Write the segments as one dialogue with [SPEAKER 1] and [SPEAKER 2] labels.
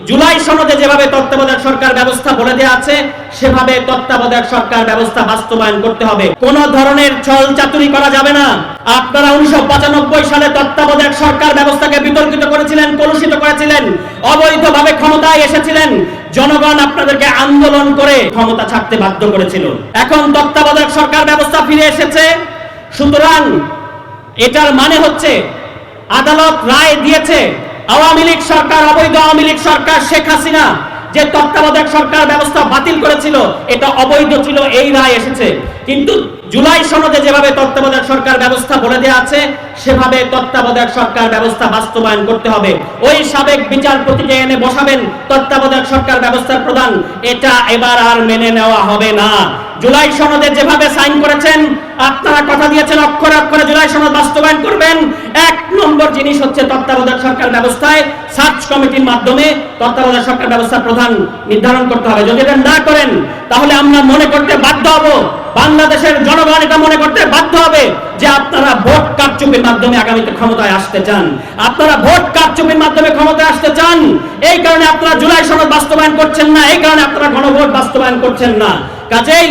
[SPEAKER 1] জুলাই সনদে যেভাবে তত্ত্বাবধায়ক সরকার ব্যবস্থা বলে দেওয়া আছে সেভাবে তত্ত্বাবধায়ক সরকার ব্যবস্থা বাস্তবায়ন করতে হবে। কোন ধরনের ছল চাতুরি করা যাবে না। আপনারা 1995 সালে তত্ত্বাবধায়ক সরকার ব্যবস্থাকে বিতর্কিত করেছিলেন, কলুষিত করেছিলেন, অবৈধভাবে ক্ষমতায় এসেছিলেন। জনগণ আপনাদেরকে আন্দোলন করে ক্ষমতা ছাড়তে বাধ্য করেছিল। এখন তত্ত্বাবধায়ক সরকার ব্যবস্থা ফিরে এসেছে, সুতরাং এটার মানে হচ্ছে আদালত রায় দিয়েছে আওয়ামী লীগ সরকার, অবৈধ আওয়ামী লীগ সরকার, শেখ হাসিনা যে তত্ত্বাবধায়ক সরকার ব্যবস্থা বাতিল করেছিল এটা অবৈধ ছিল, এই রায় এসেছে। কিন্তু জুলাই সনদে যেভাবে তত্ত্বাবধায়ক সরকার ব্যবস্থা বলে দেওয়া আছে সেভাবে তত্ত্বাবধায়ক সরকার ব্যবস্থা বাস্তবায়ন করতে হবে। ওই সাবেক বিচারপতিকে এনে বসাবেন তত্ত্বাবধায়ক সরকার ব্যবস্থার প্রধান, এটা এবার আর মেনে নেওয়া হবে না। জুলাই সনদে যেভাবে সাইন করেছেন, আপনারা কথা দিয়েছেন অক্ষরে অক্ষরে জুলাই সনদ বাস্তবায়ন করবেন। এক নম্বর জিনিস হচ্ছে তত্ত্বাবধায়ক সরকার ব্যবস্থায় সার্চ কমিটির মাধ্যমে তত্ত্বাবধায়ক সরকার ব্যবস্থার প্রধান নির্ধারণ করতে হবে। যদি এটা না করেন তাহলে আমরা মনে করতে বাধ্য হব, বাংলাদেশের জনগণ এটা মনে করতে বাধ্য হবে যে আপনারা ভোট কারচুপির মাধ্যমে আগামীতে ক্ষমতায় আসতে চান। আপনারা ভোট কারচুপির মাধ্যমে ক্ষমতায় আসতে চান, এই কারণে আপনারা জুলাই সনদ বাস্তবায়ন করছেন না, এই কারণে আপনারা গণভোট বাস্তবায়ন করছেন না। কাজেই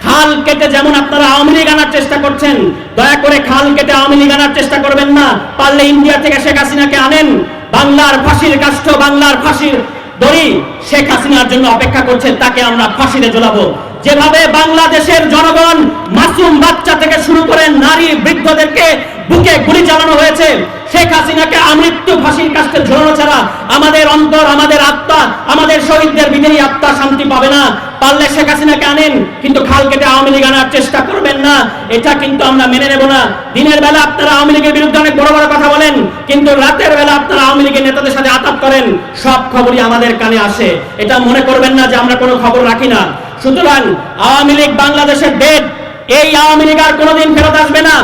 [SPEAKER 1] খাল কেটে যেমন আপনারা আওয়ামী লীগ আনার চেষ্টা করছেন, দয়া করে খাল কেটে আওয়ামী লীগ আনার চেষ্টা করবেন না। পারলে ইন্ডিয়া থেকে শেখ হাসিনাকে আনেন। বাংলার ফাঁসির কাষ্ঠ, বাংলার ফাঁসির দড়ি শেখ হাসিনার জন্য অপেক্ষা করছে, তাকে আমরা ফাঁসিতে ঝোলাবো। যেভাবে বাংলাদেশের জনগণ মাসুম বাচ্চা থেকে শুরু করে নারী বৃদ্ধদেরকে বুকে গুলি চালানো হয়েছে, শেখ হাসিনাকে আমৃত্যু ফাঁসির কাষ্ঠে ঝোলানো ছাড়া আমাদের অন্তর, আমাদের আত্মা, আমাদের শহীদদের বিদেহী আত্মা শান্তি পাবে না। পারলে শেখ হাসিনাকে আনেন, কিন্তু খাল কেটে আওয়ামী লীগ আনার চেষ্টা করবেন না, এটা কিন্তু আমরা মেনে নেব না। দিনের বেলা আপনারা আওয়ামী লীগের বিরুদ্ধে অনেক বড় বড় কথা বলেন, কিন্তু রাতের বেলা আপনারা আওয়ামী লীগের নেতাদের সাথে আতাত করেন, সব খবরই আমাদের কানে আসে। এটা মনে করবেন না যে আমরা কোনো খবর রাখি না। সুতরাং আওয়ামী লীগ বাংলাদেশের ডেড, এই আওয়ামী লীগ আর কোনোদিন ফেরত আসবে না।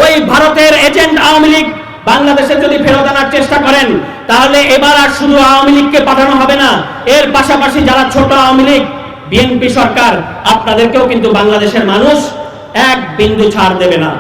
[SPEAKER 1] ওই ভারতের এজেন্ট আওয়ামী লীগ বাংলাদেশে যদি ফেরত আনার চেষ্টা করেন তাহলে এবার আর শুধু আওয়ামী লীগকে পাঠানো হবে না, এর পাশাপাশি যারা ছোট আওয়ামী লীগ, বিএনপি সরকার, আপনাদেরকেও কিন্তু বাংলাদেশের মানুষ এক বিন্দু ছাড় দেবে না।